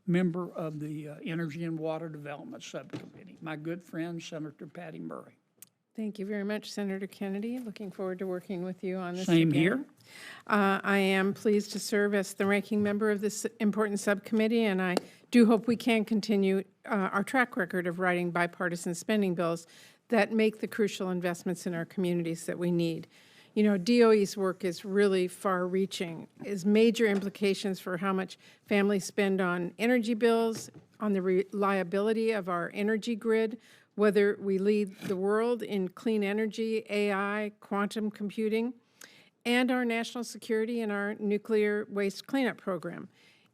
member of the Energy and Water Development Subcommittee, my good friend, Senator Patty Murray. Thank you very much, Senator Kennedy. Looking forward to working with you on this. Same again. here. I am pleased to serve as the ranking member of this important subcommittee, and I do hope we can continue our track record of writing bipartisan spending bills that make the crucial investments in our communities that we need. You know, DOE's work is really far-reaching, is major implications for how much families spend on energy bills, on the reliability of our energy grid, whether we lead the world in clean energy, AI, quantum computing, and our national security and our nuclear waste cleanup program.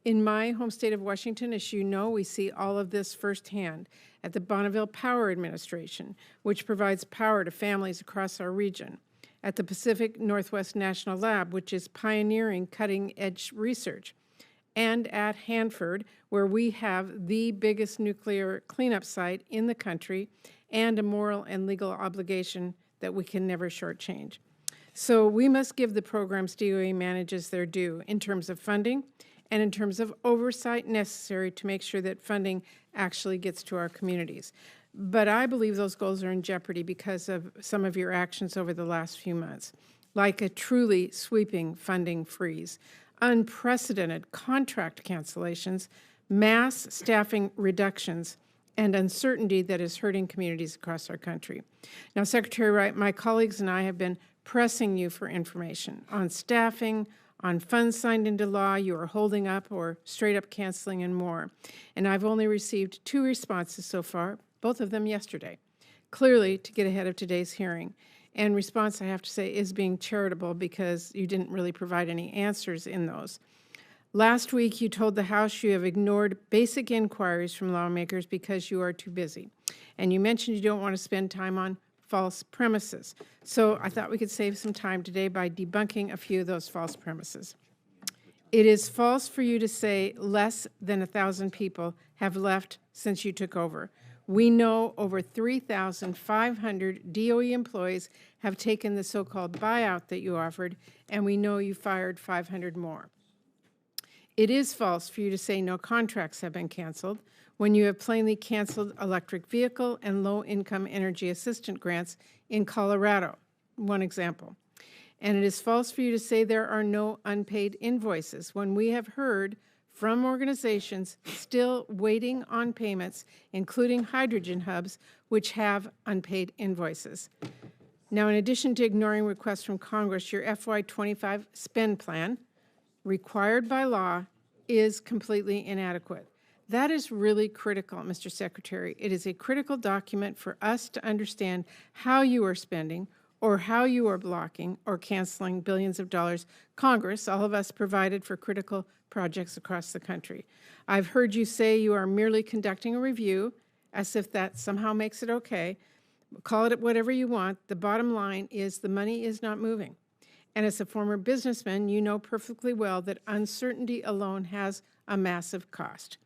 In my home state of Washington, as you know, we see all of this firsthand at the Bonneville Power Administration, which provides power to families across our region, at the Pacific Northwest National Lab, which is pioneering cutting-edge research, and at Hanford, where we have the biggest nuclear cleanup site in the country and a moral and legal obligation that we can never shortchange. So we must give the programs DOE manages their due in terms of funding and in terms of oversight necessary to make sure that funding actually gets to our communities. But I believe those goals are in jeopardy because of some of your actions over the last few months, like a truly sweeping funding freeze, unprecedented contract cancellations, mass staffing reductions, and uncertainty that is hurting communities across our country. Now, Secretary Wright, my colleagues and I have been pressing you for information on staffing, on funds signed into law you are holding up or straight up canceling, and more. And I've only received 2 responses so far, both of them yesterday, clearly to get ahead of today's hearing. And response, I have to say, is being charitable because you didn't really provide any answers in those. Last week, you told the House you have ignored basic inquiries from lawmakers because you are too busy. And you mentioned you don't want to spend time on false premises. So I thought we could save some time today by debunking a few of those false premises. It is false for you to say less than 1,000 people have left since you took over. We know over 3,500 DOE employees have taken the so-called buyout that you offered, and we know you fired 500 more. It is false for you to say no contracts have been canceled when you have plainly canceled electric vehicle and low-income energy assistance grants in Colorado, one example. And it is false for you to say there are no unpaid invoices when we have heard from organizations still waiting on payments, including hydrogen hubs, which have unpaid invoices. Now, in addition to ignoring requests from Congress, your FY25 spend plan, required by law, is completely inadequate. That is really critical, Mr. Secretary. It is a critical document for us to understand how you are spending or how you are blocking or canceling billions of dollars Congress, all of us, provided for critical projects across the country. I've heard you say you are merely conducting a review, as if that somehow makes it okay. Call it whatever you want. The bottom line is the money is not moving. And as a former businessman, you know perfectly well that uncertainty alone has a massive cost.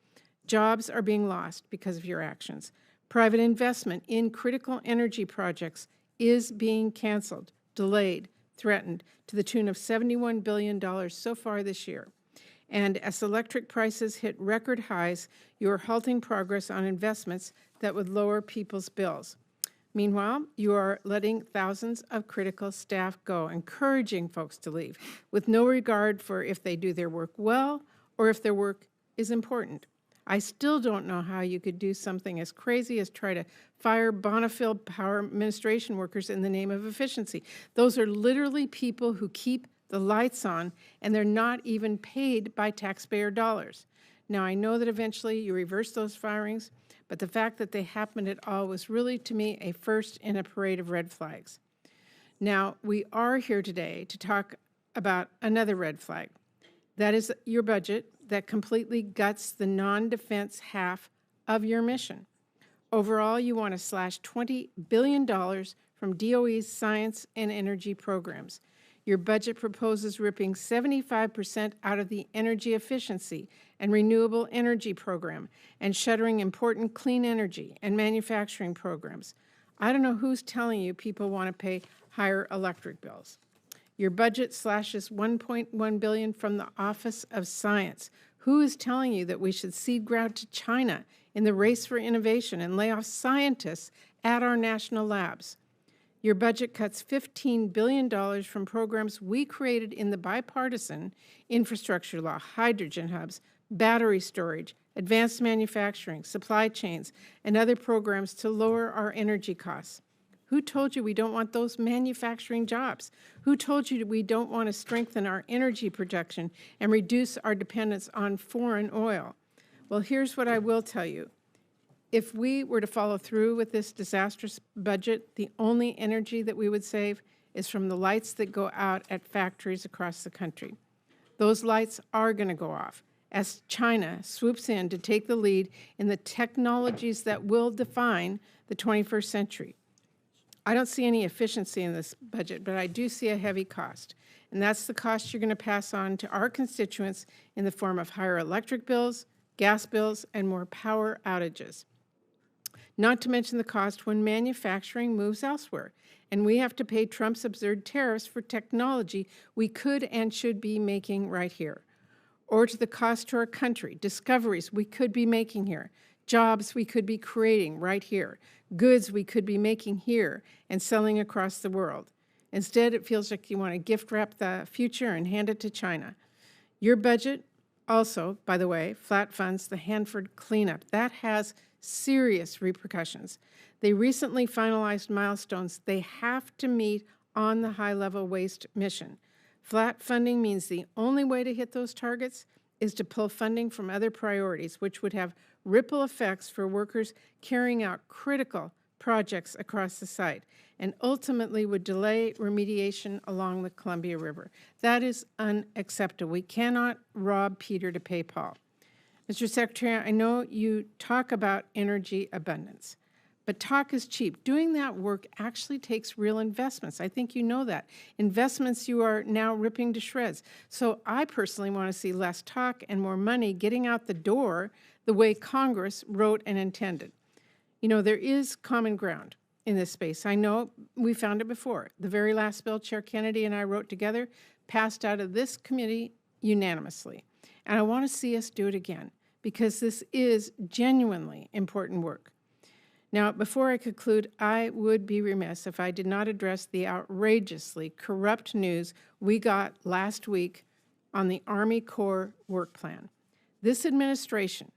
Jobs are being lost because of your actions. Private investment in critical energy projects is being canceled, delayed, threatened, to the tune of $71 billion so far this year. And as electric prices hit record highs, you are halting progress on investments that would lower people's bills. Meanwhile, you are letting thousands of critical staff go, encouraging folks to leave, with no regard for if they do their work well or if their work is important. I still don't know how you could do something as crazy as try to fire Bonneville Power Administration workers in the name of efficiency. Those are literally people who keep the lights on, and they're not even paid by taxpayer dollars. Now, I know that eventually you reverse those firings, but the fact that they happened at all was really, to me, a first in a parade of red flags. Now, we are here today to talk about another red flag. That is your budget that completely guts the non-defense half of your mission. Overall, you want to slash $20 billion from DOE's science and energy programs. Your budget proposes ripping 75% out of the energy efficiency and renewable energy program and shuttering important clean energy and manufacturing programs. I don't know who's telling you people want to pay higher electric bills. Your budget slashes $1.1 billion from the Office of Science, Who is telling you that we should cede ground to China in the race for innovation and lay off scientists at our national labs? Your budget cuts $15 billion from programs we created in the bipartisan infrastructure law, hydrogen hubs, battery storage, advanced manufacturing, supply chains, and other programs to lower our energy costs. Who told you we don't want those manufacturing jobs? Who told you we don't want to strengthen our energy production and reduce our dependence on foreign oil? Well, here's what I will tell you. If we were to follow through with this disastrous budget, the only energy that we would save is from the lights that go out at factories across the country. Those lights are going to go off as China swoops in to take the lead in the technologies that will define the 21st century. I don't see any efficiency in this budget, but I do see a heavy cost. And that's the cost you're going to pass on to our constituents in the form of higher electric bills, gas bills, and more power outages. Not to mention the cost when manufacturing moves elsewhere, and we have to pay Trump's absurd tariffs for technology we could and should be making right here. Or to the cost to our country, discoveries we could be making here, jobs we could be creating right here, goods we could be making here and selling across the world. Instead, it feels like you want to gift wrap the future and hand it to China. Your budget also, by the way, flat funds the Hanford cleanup. That has serious repercussions. They recently finalized milestones they have to meet on the high-level waste mission. Flat funding means the only way to hit those targets is to pull funding from other priorities, which would have ripple effects for workers carrying out critical projects across the site and ultimately would delay remediation along the Columbia River. That is unacceptable. We cannot rob Peter to pay Paul. Mr. Secretary, I know you talk about energy abundance, but talk is cheap. Doing that work actually takes real investments. I think you know that. Investments you are now ripping to shreds. So I personally want to see less talk and more money getting out the door the way Congress wrote and intended. You know, there is common ground in this space. I know we found it before. The very last bill Chair Kennedy and I wrote together passed out of this committee unanimously. And I want to see us do it again because this is genuinely important work. Now, before I conclude, I would be remiss if I did not address the outrageously corrupt news we got last week on the Army Corps work plan. This administration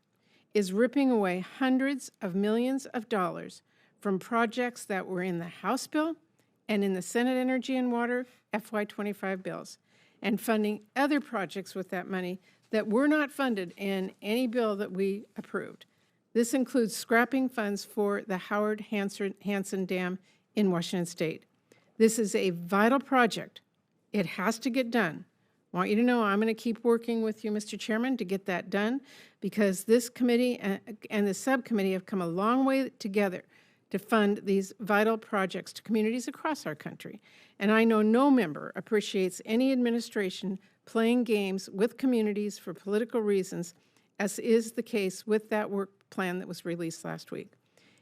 is ripping away hundreds of millions of dollars from projects that were in the House bill and in the Senate Energy and Water FY25 bills, and funding other projects with that money that were not funded in any bill that we approved. This includes scrapping funds for the Howard Hanson Dam in Washington State. This is a vital project. It has to get done. I want you to know I'm going to keep working with you, Mr. Chairman, to get that done because this committee and the subcommittee have come a long way together to fund these vital projects to communities across our country. And I know no member appreciates any administration playing games with communities for political reasons, as is the case with that work plan that was released last week.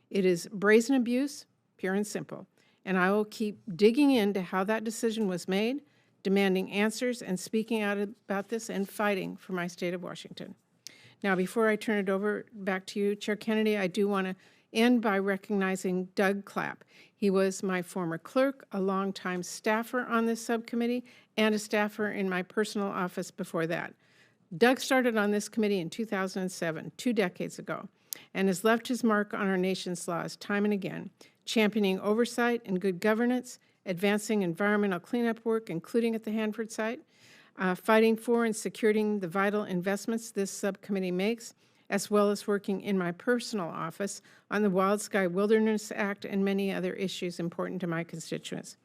It is brazen abuse, pure and simple, and I will keep digging into how that decision was made, demanding answers and speaking out about this and fighting for my state of Washington. Now, before I turn it over back to you, Chair Kennedy, I do want to end by recognizing Doug Clapp. He was my former clerk, a longtime staffer on this subcommittee, and a staffer in my personal office before that. Doug started on this committee in 2007, 2 decades ago, and has left his mark on our nation's laws time and again, championing oversight and good governance, advancing environmental cleanup work, including at the Hanford site, fighting for and securing the vital investments this subcommittee makes, as well as working in my personal office on the Wild Sky Wilderness Act and many other issues important to my constituents.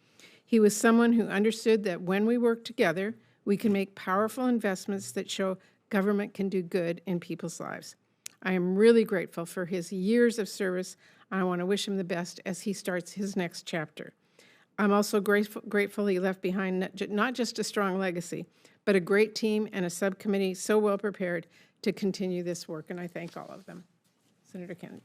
He was someone who understood that when we work together, we can make powerful investments that show government can do good in people's lives. I am really grateful for his years of service. I want to wish him the best as he starts his next chapter. I'm also grateful he left behind not just a strong legacy, but a great team and a subcommittee so well prepared to continue this work, and I thank all of them. Senator Kennedy.